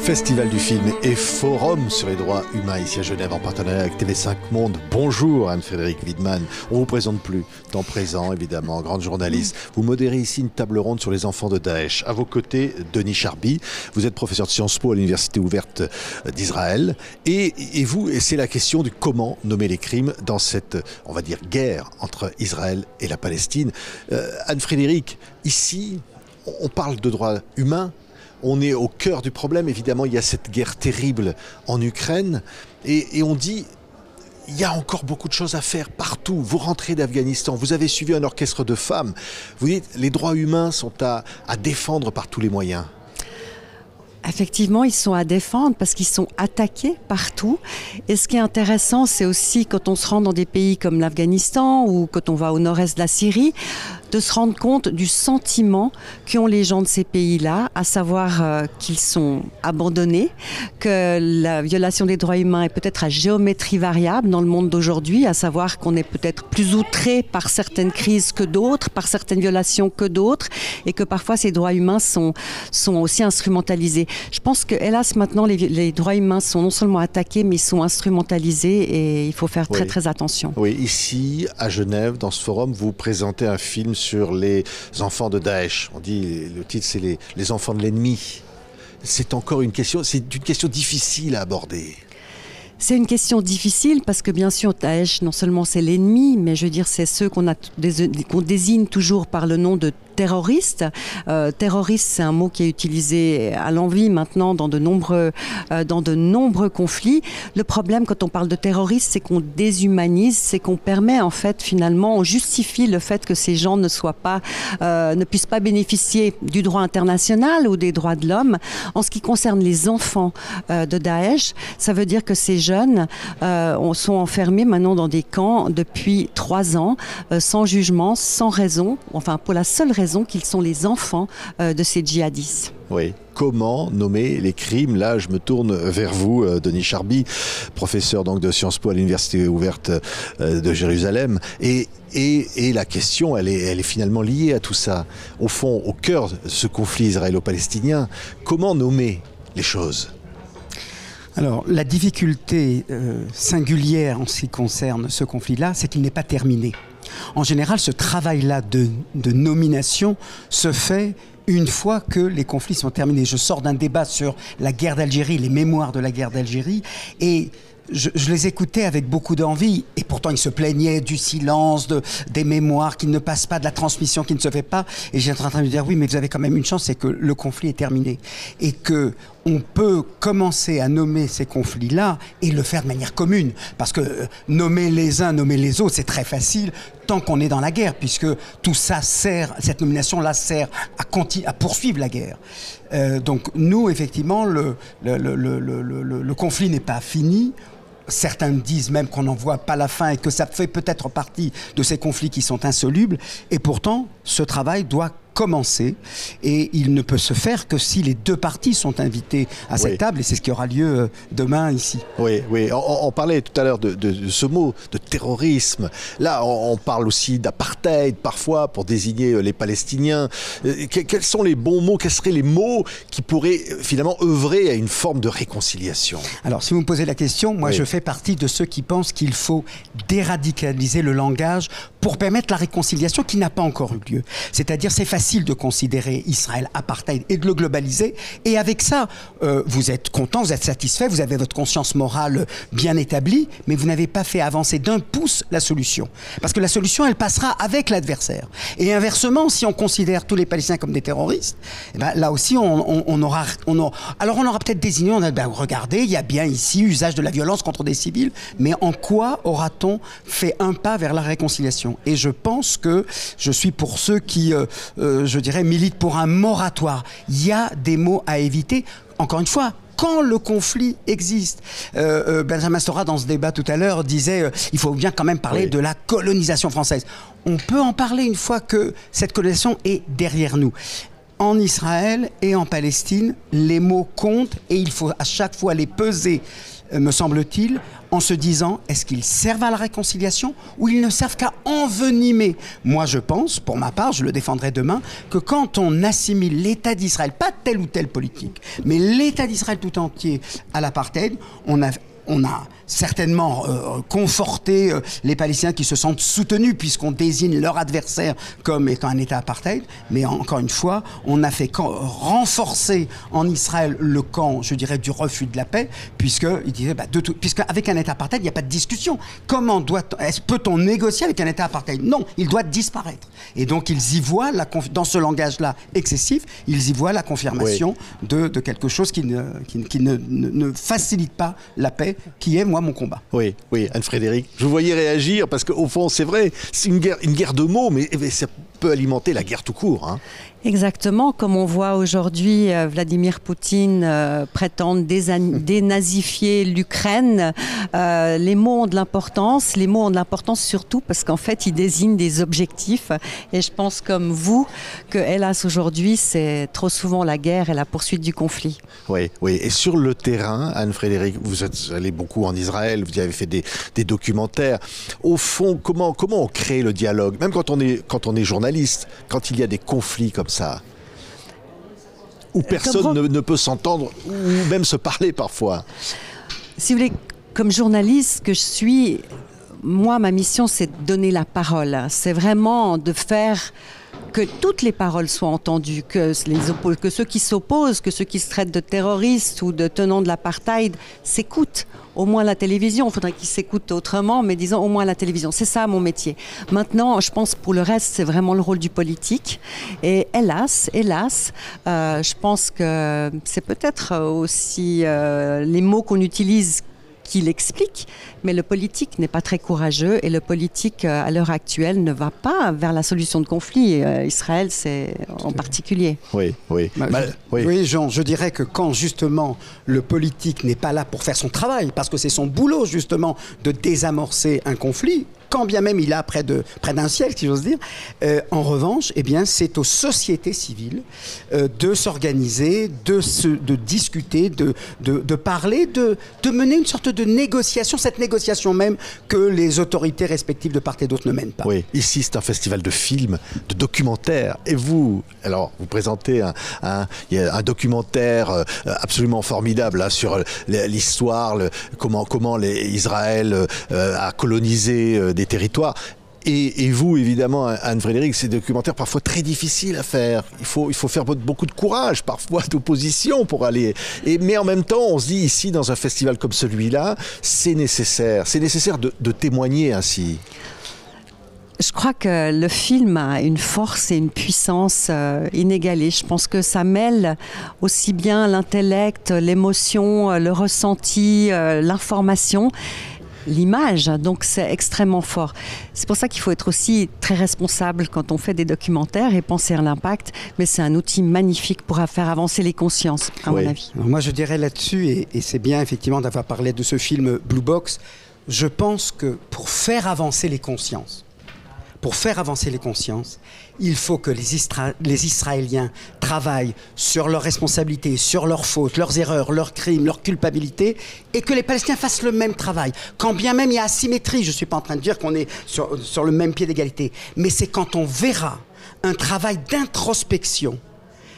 Festival du film et forum sur les droits humains ici à Genève en partenariat avec TV5 Monde. Bonjour Anne-Frédérique Wiedmann. On ne vous présente plus, temps présent évidemment, grande journaliste. Vous modérez ici une table ronde sur les enfants de Daesh. À vos côtés, Denis Charby. Vous êtes professeur de Sciences Po à l'Université ouverte d'Israël. Et vous, c'est la question du comment nommer les crimes dans cette, on va dire, guerre entre Israël et la Palestine. Anne-Frédérique, ici, on parle de droits humains. On est au cœur du problème, évidemment, il y a cette guerre terrible en Ukraine et on dit, il y a encore beaucoup de choses à faire partout. Vous rentrez d'Afghanistan, vous avez suivi un orchestre de femmes. Vous dites, les droits humains sont à défendre par tous les moyens. Effectivement, ils sont à défendre parce qu'ils sont attaqués partout. Et ce qui est intéressant, c'est aussi quand on se rend dans des pays comme l'Afghanistan ou quand on va au nord-est de la Syrie, de se rendre compte du sentiment qu'ont les gens de ces pays-là, à savoir qu'ils sont abandonnés, que la violation des droits humains est peut-être à géométrie variable dans le monde d'aujourd'hui, à savoir qu'on est peut-être plus outré par certaines crises que d'autres, par certaines violations que d'autres, et que parfois ces droits humains sont aussi instrumentalisés. Je pense que, hélas, maintenant, les droits humains sont non seulement attaqués, mais ils sont instrumentalisés et il faut faire très, très attention. Oui, ici, à Genève, dans ce forum, vous présentez un film sur les enfants de Daesh. On dit, le titre, c'est les enfants de l'ennemi. C'est encore une question difficile à aborder. C'est une question difficile parce que bien sûr Daesh, non seulement c'est l'ennemi, mais je veux dire c'est ceux qu'on désigne toujours par le nom de terroristes. Terroriste, c'est un mot qui est utilisé à l'envi maintenant dans de nombreux conflits. Le problème quand on parle de terroristes, c'est qu'on déshumanise, c'est qu'on permet en fait finalement, on justifie le fait que ces gens ne puissent pas bénéficier du droit international ou des droits de l'homme. En ce qui concerne les enfants de Daesh, ça veut dire que ces jeunes sont enfermés maintenant dans des camps depuis 3 ans, sans jugement, sans raison, enfin pour la seule raison qu'ils sont les enfants de ces djihadistes. Oui. Comment nommer les crimes? Là, je me tourne vers vous, Denis Charby, professeur donc de Sciences Po à l'Université ouverte de Jérusalem. Et la question, elle est finalement liée à tout ça. Au fond, au cœur de ce conflit israélo-palestinien, comment nommer les choses? Alors, la difficulté singulière en ce qui concerne ce conflit-là, c'est qu'il n'est pas terminé. En général, ce travail-là de nomination se fait une fois que les conflits sont terminés. Je sors d'un débat sur la guerre d'Algérie, les mémoires de la guerre d'Algérie, et je les écoutais avec beaucoup d'envie, et pourtant ils se plaignaient du silence, des mémoires qui ne passent pas, de la transmission qui ne se fait pas. Et j'étais en train de dire, oui, mais vous avez quand même une chance, c'est que le conflit est terminé. Et que on peut commencer à nommer ces conflits-là et le faire de manière commune. Parce que nommer les uns, nommer les autres, c'est très facile tant qu'on est dans la guerre, puisque tout ça sert, cette nomination-là sert à poursuivre la guerre. Donc nous, effectivement, le conflit n'est pas fini. Certains disent même qu'on n'en voit pas la fin et que ça fait peut-être partie de ces conflits qui sont insolubles. Et pourtant, ce travail doit commencer et il ne peut se faire que si les deux parties sont invitées à cette table, et c'est ce qui aura lieu demain ici. Oui, on parlait tout à l'heure de ce mot, de terrorisme. Là, on parle aussi d'apartheid parfois pour désigner les Palestiniens. Quels sont les bons mots? Quels seraient les mots qui pourraient finalement œuvrer à une forme de réconciliation? Alors, si vous me posez la question, moi je fais partie de ceux qui pensent qu'il faut déradicaliser le langage pour permettre la réconciliation qui n'a pas encore eu lieu. C'est-à-dire, c'est facile de considérer Israël apartheid et de le globaliser. Et avec ça, vous êtes content, vous êtes satisfait, vous avez votre conscience morale bien établie, mais vous n'avez pas fait avancer d'1 pouce la solution. Parce que la solution, elle passera avec l'adversaire. Et inversement, si on considère tous les Palestiniens comme des terroristes, eh ben, là aussi, on aura peut-être désigné, regardez, il y a bien ici usage de la violence contre des civils, mais en quoi aura-t-on fait un pas vers la réconciliation? Et je pense que je suis pour ceux qui je dirais, milite pour un moratoire. Il y a des mots à éviter. Encore une fois, quand le conflit existe. Benjamin Stora, dans ce débat tout à l'heure, disait il faut bien quand même parler de la colonisation française. On peut en parler une fois que cette colonisation est derrière nous. En Israël et en Palestine, les mots comptent et il faut à chaque fois les peser me semble-t-il, en se disant, est-ce qu'ils servent à la réconciliation ou ils ne servent qu'à envenimer? Moi, je pense, pour ma part, je le défendrai demain, que quand on assimile l'État d'Israël, pas telle ou telle politique, mais l'État d'Israël tout entier à l'apartheid, on a certainement conforté les Palestiniens qui se sentent soutenus puisqu'on désigne leur adversaire comme étant un État apartheid. Mais encore une fois, on a fait renforcer en Israël le camp, je dirais, du refus de la paix, puisqu'il disait, puisqu'avec un État apartheid, il n'y a pas de discussion. Comment peut-on négocier avec un État apartheid? Non, il doit disparaître. Et donc, ils y voient, dans ce langage-là excessif, ils y voient la confirmation de quelque chose qui ne facilite pas la paix, qui est, moi, mon combat. Oui, Anne-Frédérique, je vous voyais réagir parce qu'au fond, c'est vrai, c'est une guerre de mots, mais ça peut alimenter la guerre tout court. Hein. Exactement, comme on voit aujourd'hui Vladimir Poutine prétendre dénazifier l'Ukraine. Les mots ont de l'importance, surtout parce qu'en fait, ils désignent des objectifs. Et je pense comme vous que, hélas, aujourd'hui, c'est trop souvent la guerre et la poursuite du conflit. Oui. Et sur le terrain, Anne-Frédérique, vous êtes allée beaucoup en Israël, vous avez fait des documentaires. Au fond, comment on crée le dialogue? Même quand on est journaliste, quand il y a des conflits comme ça, où personne ne peut s'entendre, ou même se parler parfois. Si vous voulez, comme journaliste que je suis, moi, ma mission, c'est de donner la parole. C'est vraiment de faire que toutes les paroles soient entendues, que ceux qui s'opposent, que ceux qui se traitent de terroristes ou de tenants de l'apartheid s'écoutent. Au moins la télévision, il faudrait qu'ils s'écoutent autrement, mais disons au moins la télévision. C'est ça mon métier. Maintenant, je pense pour le reste, c'est vraiment le rôle du politique. Et hélas, je pense que c'est peut-être aussi les mots qu'on utilise qui l'explique, mais le politique n'est pas très courageux et le politique, à l'heure actuelle, ne va pas vers la solution de conflit. Israël, c'est en particulier. Oui. Oui, Jean, je dirais que quand, justement, le politique n'est pas là pour faire son travail, parce que c'est son boulot, justement, de désamorcer un conflit, quand bien même il a près d'un siècle, si j'ose dire. En revanche, eh bien, c'est aux sociétés civiles de s'organiser, de discuter, de parler, de mener une sorte de négociation, cette négociation même que les autorités respectives de part et d'autre ne mènent pas. Oui, ici c'est un festival de films, de documentaires. Et vous, alors, vous présentez il y a un documentaire absolument formidable sur l'histoire, comment Israël a colonisé des territoires. Et vous, évidemment, Anne-Frédérique, ces documentaires parfois très difficiles à faire. Il faut faire beaucoup de courage, parfois d'opposition pour aller... Mais en même temps, on se dit ici, dans un festival comme celui-là, c'est nécessaire. C'est nécessaire de témoigner ainsi. Je crois que le film a une force et une puissance inégalée. Je pense que ça mêle aussi bien l'intellect, l'émotion, le ressenti, l'information, l'image, donc c'est extrêmement fort. C'est pour ça qu'il faut être aussi très responsable quand on fait des documentaires et penser à l'impact, mais c'est un outil magnifique pour faire avancer les consciences, à mon avis. Alors moi je dirais là-dessus, et c'est bien effectivement d'avoir parlé de ce film Blue Box, je pense que pour faire avancer les consciences, il faut que les Israéliens travaillent sur leurs responsabilités, sur leurs fautes, leurs erreurs, leurs crimes, leurs culpabilités, et que les Palestiniens fassent le même travail. Quand bien même il y a asymétrie, je ne suis pas en train de dire qu'on est sur le même pied d'égalité, mais c'est quand on verra un travail d'introspection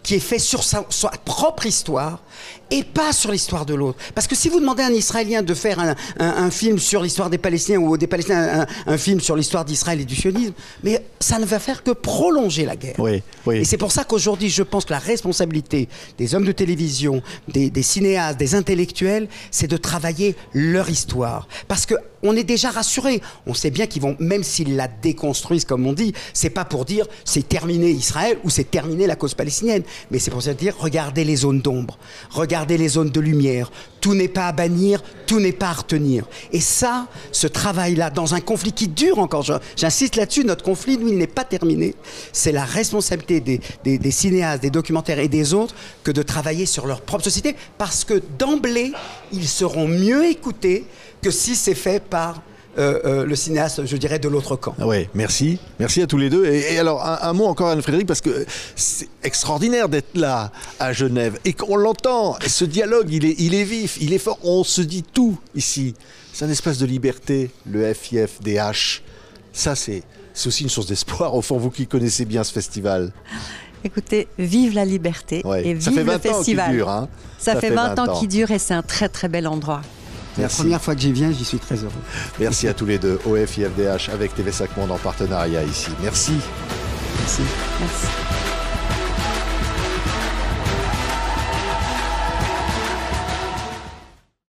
qui est fait sur sa propre histoire et pas sur l'histoire de l'autre. Parce que si vous demandez à un Israélien de faire un film sur l'histoire des Palestiniens ou des Palestiniens un film sur l'histoire d'Israël et du sionisme, mais ça ne va faire que prolonger la guerre. Oui. Et c'est pour ça qu'aujourd'hui, je pense que la responsabilité des hommes de télévision, des cinéastes, des intellectuels, c'est de travailler leur histoire. Parce qu'on est déjà rassurés. On sait bien qu'ils vont, même s'ils la déconstruisent, comme on dit, c'est pas pour dire c'est terminé Israël ou c'est terminé la cause palestinienne. Mais c'est pour ça dire, regardez les zones d'ombre, regardez les zones de lumière. Tout n'est pas à bannir, tout n'est pas à retenir. Et ça, ce travail-là, dans un conflit qui dure encore, j'insiste là-dessus, notre conflit, lui, il n'est pas terminé. C'est la responsabilité des cinéastes, des documentaires et des autres que de travailler sur leur propre société, parce que d'emblée, ils seront mieux écoutés que si c'est fait par le cinéaste, je dirais, de l'autre camp. Oui, merci. Merci à tous les deux. Et alors, un mot encore, Anne-Frédérique, parce que c'est extraordinaire d'être là, à Genève, et qu'on l'entend. Et ce dialogue, il est vif, il est fort. On se dit tout ici. C'est un espace de liberté, le FIFDH. Ça, c'est aussi une source d'espoir, au fond, vous qui connaissez bien ce festival. Écoutez, vive la liberté et vive ça fait 20 le festival. Ans qu'il dure, hein. Ça fait 20 ans qu'il dure et c'est un très très bel endroit. Merci. La première fois que j'y viens, j'y suis très heureux. Merci à tous les deux, au FIFDH avec TV5 Monde en partenariat ici. Merci. Merci. Merci.